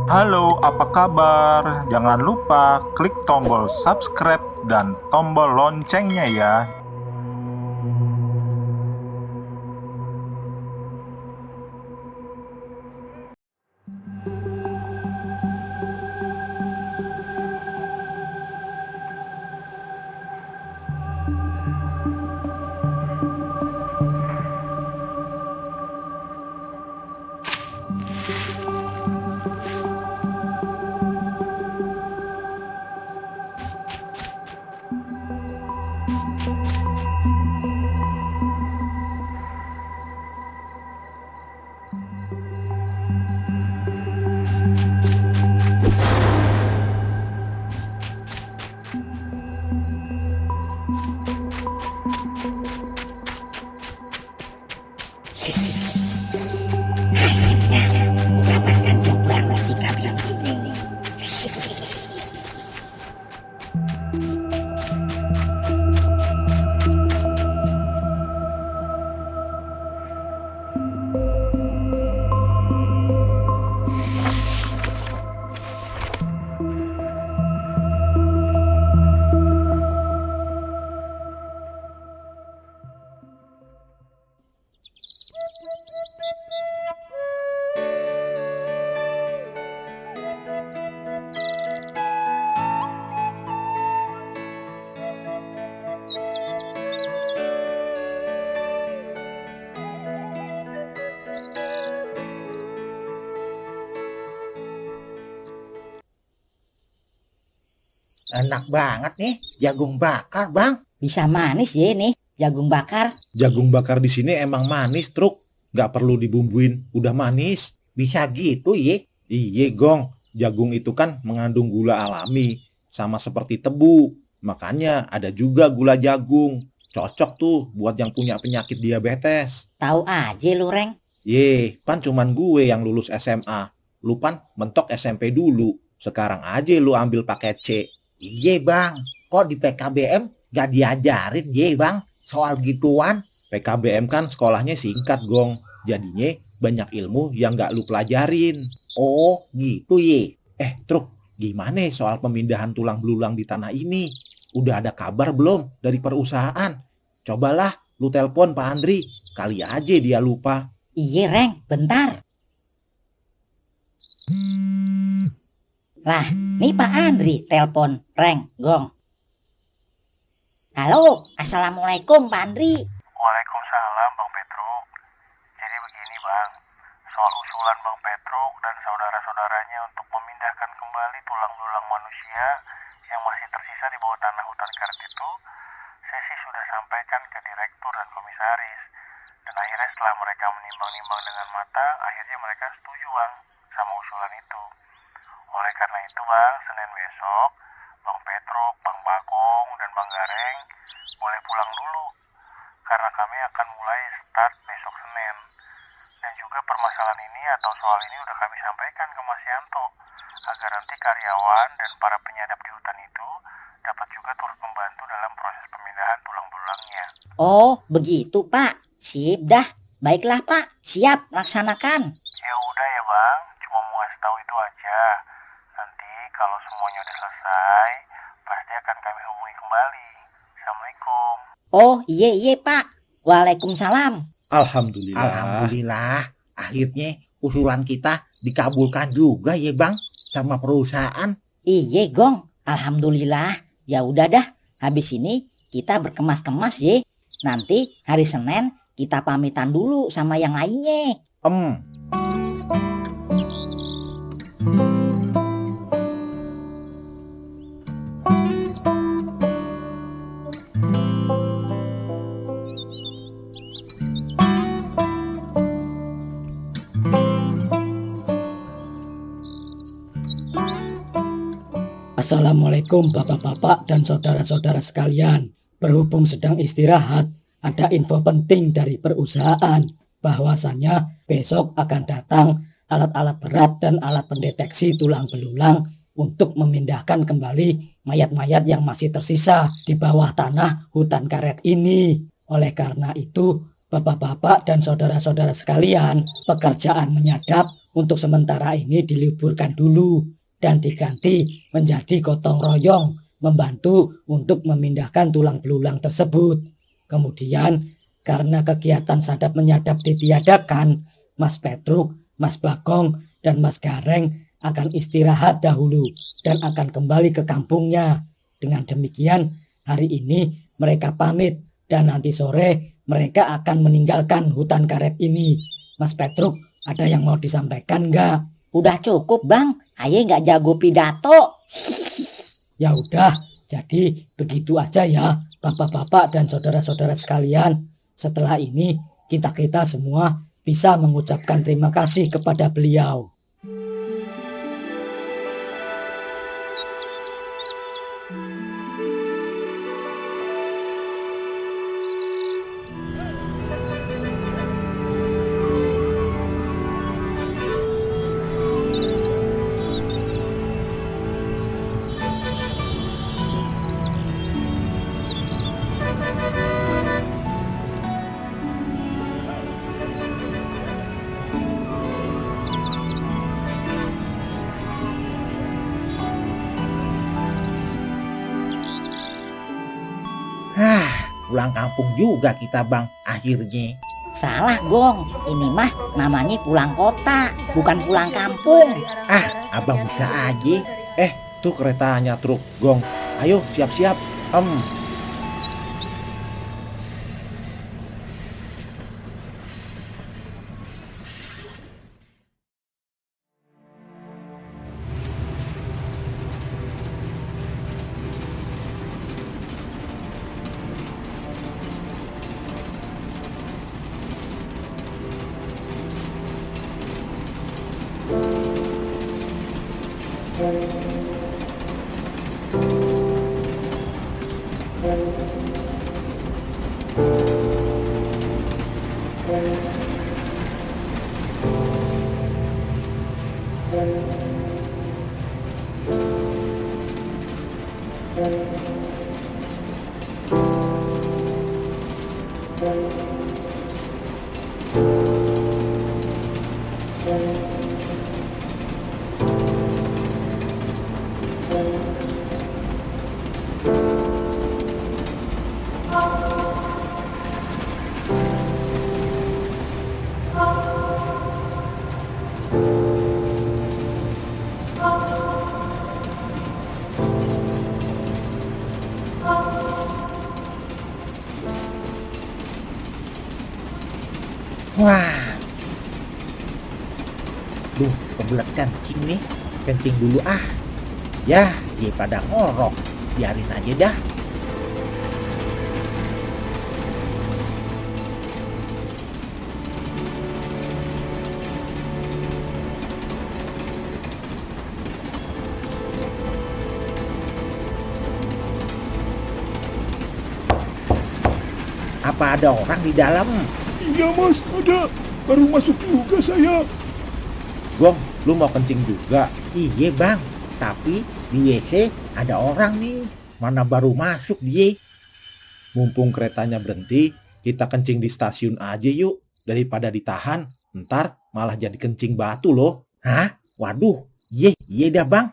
Halo, apa kabar? Jangan lupa klik tombol subscribe dan tombol loncengnya ya. Mendapatkan jumlah mustikap yang ini. Enak banget nih, jagung bakar, Bang. Bisa manis ya nih jagung bakar. Jagung bakar di sini emang manis, Truk. Nggak perlu dibumbuin, udah manis. Bisa gitu ye. Iye, Gong. Jagung itu kan mengandung gula alami, sama seperti tebu. Makanya ada juga gula jagung. Cocok tuh buat yang punya penyakit diabetes. Tahu aja lu, Reng. Pan cuman gue yang lulus SMA. Lu pan mentok SMP dulu. Sekarang aja lu ambil paket C. Iye, Bang. Kok di PKBM gak diajarin ye, Bang? Soal gituan. PKBM kan sekolahnya singkat, Gong. Jadinya banyak ilmu yang nggak lu pelajarin. Oh, gitu ye. Truk, gimana soal pemindahan tulang belulang di tanah ini? Udah ada kabar belum dari perusahaan? Cobalah lu telepon Pak Andri, kali aja dia lupa. Iya, Reng. Bentar. Lah, nih Pak Andri telepon, Reng, Gong. Halo, Assalamualaikum Pak Andri. Waalaikumsalam Bang Petruk. Jadi begini Bang, soal usulan Bang Petruk dan saudara-saudaranya untuk memindahkan kembali tulang belulang manusia yang masih tersisa di bawah tanah hutan karet itu, saya sih sudah sampaikan ke direktur dan komisaris. Dan akhirnya setelah mereka menimbang-nimbang dengan matang, akhirnya mereka setuju Bang sama usulan itu. Oleh karena itu Bang, Senin besok, Bang Petruk, Bang Bagong, dan Bang Gareng boleh pulang dulu. Karena kami akan mulai start besok Senin. Dan juga permasalahan ini atau soal ini udah kami sampaikan ke Mas Yanto. Agar nanti karyawan dan para penyadap di hutan itu dapat juga turut membantu dalam proses pemindahan tulang belulangnya. Oh, begitu Pak. Sip dah. Baiklah Pak, siap laksanakan. Ya udah ya Bang, cuma mau ngasih tahu itu aja. Nanti kalau semuanya udah selesai, pasti akan kami hubungi kembali. Assalamualaikum. Oh, iya Pak. Waalaikumsalam. Alhamdulillah. Alhamdulillah. Akhirnya usulan kita dikabulkan juga ye, Bang. Sama perusahaan. Iya, Gong. Alhamdulillah. Ya udah dah. Habis ini kita berkemas-kemas ye. Nanti hari Senin kita pamitan dulu sama yang lainnya. Assalamualaikum bapak-bapak dan saudara-saudara sekalian. Berhubung sedang istirahat, ada info penting dari perusahaan bahwasannya besok akan datang alat-alat berat dan alat pendeteksi tulang belulang untuk memindahkan kembali mayat-mayat yang masih tersisa di bawah tanah hutan karet ini. Oleh karena itu, bapak-bapak dan saudara-saudara sekalian, pekerjaan menyadap untuk sementara ini diliburkan dulu dan diganti menjadi gotong royong membantu untuk memindahkan tulang belulang tersebut. Kemudian karena kegiatan sadap menyadap ditiadakan, Mas Petruk, Mas Bagong, dan Mas Gareng akan istirahat dahulu dan akan kembali ke kampungnya. Dengan demikian, hari ini mereka pamit dan nanti sore mereka akan meninggalkan hutan karet ini. Mas Petruk, ada yang mau disampaikan nggak? Udah cukup bang, aye nggak jago pidato. Ya udah, jadi begitu aja ya bapak-bapak dan saudara-saudara sekalian. Setelah ini kita semua bisa mengucapkan terima kasih kepada beliau. Pulang kampung juga kita bang akhirnya. Salah Gong, ini mah namanya pulang kota, bukan pulang kampung. Abang bisa aja. Tuh keretanya truk, Gong. Ayo siap-siap. Wah, kebelet kencing nih. Kencing dulu Ya, daripada ngorok, biarin aja dah. Apa ada orang di dalam? Iya mas, ada. Baru masuk juga saya. Gong, lu mau kencing juga? Iya bang, tapi di WC ada orang nih. Mana baru masuk dia. Mumpung keretanya berhenti, kita kencing di stasiun aja yuk. Daripada ditahan, ntar malah jadi kencing batu loh. Waduh, iya dah bang.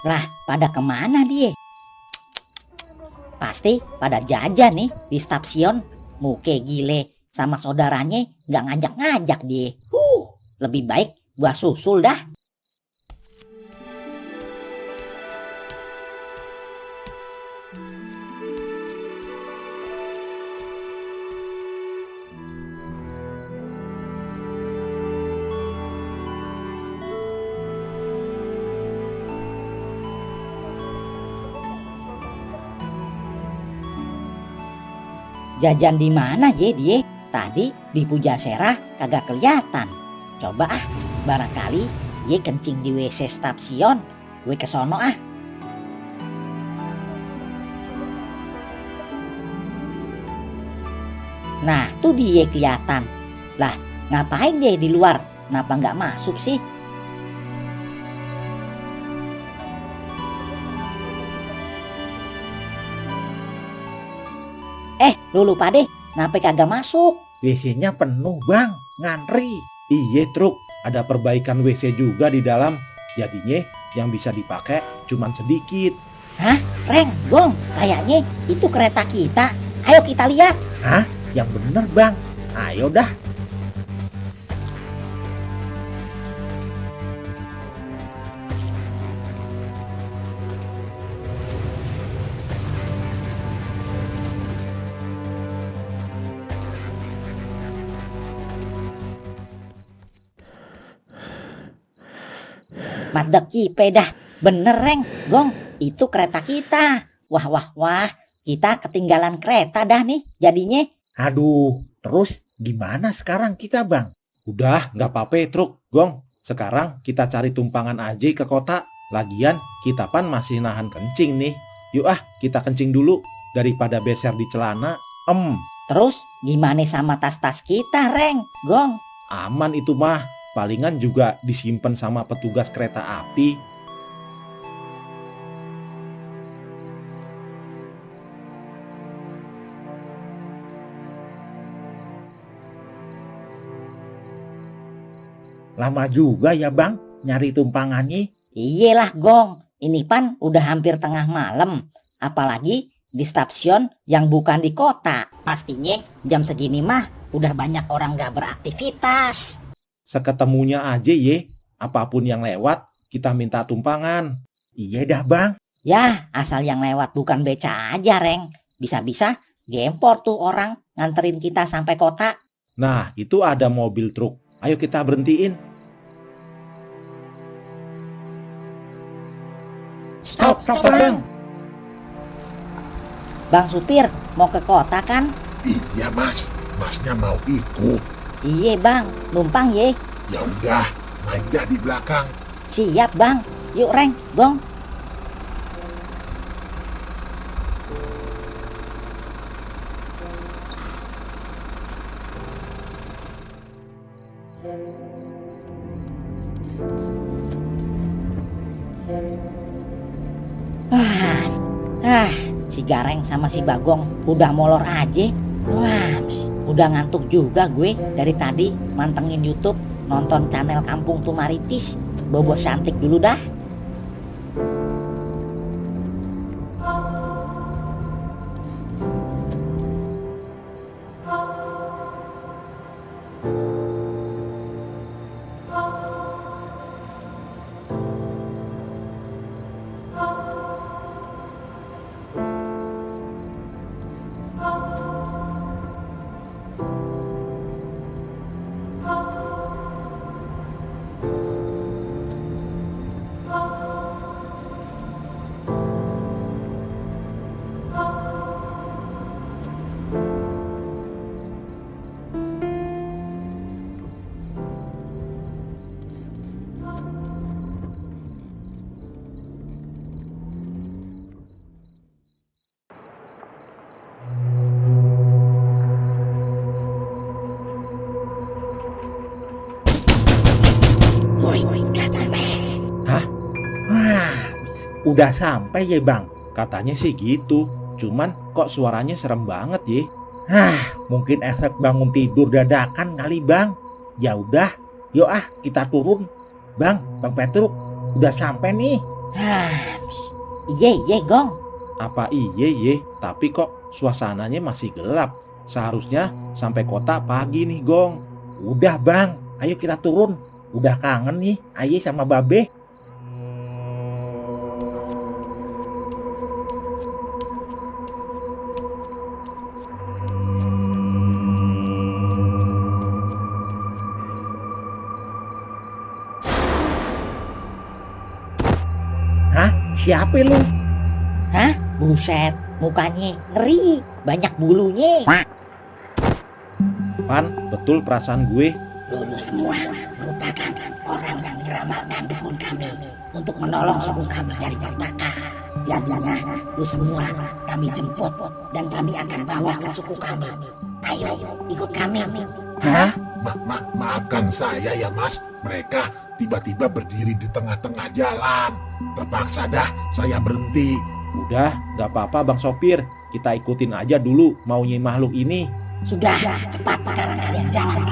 Lah, pada kemana dia? Pasti pada jajan nih di stasiun. Muke gile sama saudaranya nggak ngajak-ngajak dia. Lebih baik gua susul dah. Jajan di mana ye dia? Tadi di Pujasera kagak kelihatan. Coba barangkali ye kencing di WC stasiun. Gue kesono Nah, tuh dia kelihatan. Lah, ngapain dia di luar? kenapa nggak masuk sih? Lu lupa deh, kenapa kagak masuk? WC-nya penuh bang, ngantri. Iya truk, ada perbaikan WC juga di dalam. Jadinya yang bisa dipakai cuman sedikit. Reng, Gong, kayaknya itu kereta kita. Ayo kita lihat. Hah? Yang bener bang. Ayo dah. Madeki pedah. Bener Reng, Gong, itu kereta kita. Wah, kita ketinggalan kereta dah nih jadinya. Aduh, terus gimana sekarang kita bang? Udah, nggak apa-apa truk, Gong. Sekarang kita cari tumpangan aja ke kota. Lagian kita pan masih nahan kencing nih. Yuk kita kencing dulu daripada beser di celana. Terus gimana sama tas-tas kita Reng, Gong? Aman itu mah. Palingan juga disimpan sama petugas kereta api. Lama juga ya bang nyari tumpangannya. Iyalah Gong, ini pan udah hampir tengah malam. Apalagi di stasiun yang bukan di kota. Pastinya jam segini mah udah banyak orang gak beraktivitas. Seketemunya aja ye, apapun yang lewat kita minta tumpangan. Iya dah bang. Ya asal yang lewat bukan beca aja Reng. Bisa-bisa gempor tuh orang nganterin kita sampai kota. Nah itu ada mobil truk. Ayo kita berhentiin. Stop bang. Bang supir mau ke kota kan? Iya mas, masnya mau ikut. Iya bang, numpang ye. Ya udah, naik dah di belakang. Siap bang, yuk Reng, Gong. Si Gareng sama si Bagong udah molor aja. Wah, udah ngantuk juga gue dari tadi mantengin YouTube, nonton channel Kampung Tumaritis. Bobo cantik dulu dah. Udah sampai ya bang. Katanya sih gitu. Cuman kok suaranya serem banget ye. Mungkin efek bangun tidur dadakan kali bang. Ya udah, yuk kita turun. Bang Petruk, udah sampai nih. Iya Gong. Apa iya ye? Tapi kok suasananya masih gelap. Seharusnya sampai kota pagi nih Gong. Udah bang, ayo kita turun. Udah kangen nih Aye sama Babe. Siapa lu? Buset, mukanya ngeri, banyak bulunya. Pan, betul perasaan gue. Dulu semua merupakan orang yang diramalkan dukun kami untuk menolong suku kami dari petaka. Jadinya lu semua kami jemput dan kami akan bawa ke suku kami. Ayo ikut kami. Hah? Maafkan saya ya mas. Mereka tiba-tiba berdiri di tengah-tengah jalan. Terpaksa dah saya berhenti. Udah, gak apa-apa Bang Sopir. Kita ikutin aja dulu maunya makhluk ini. Sudah, cepat sekarang kalian jalan.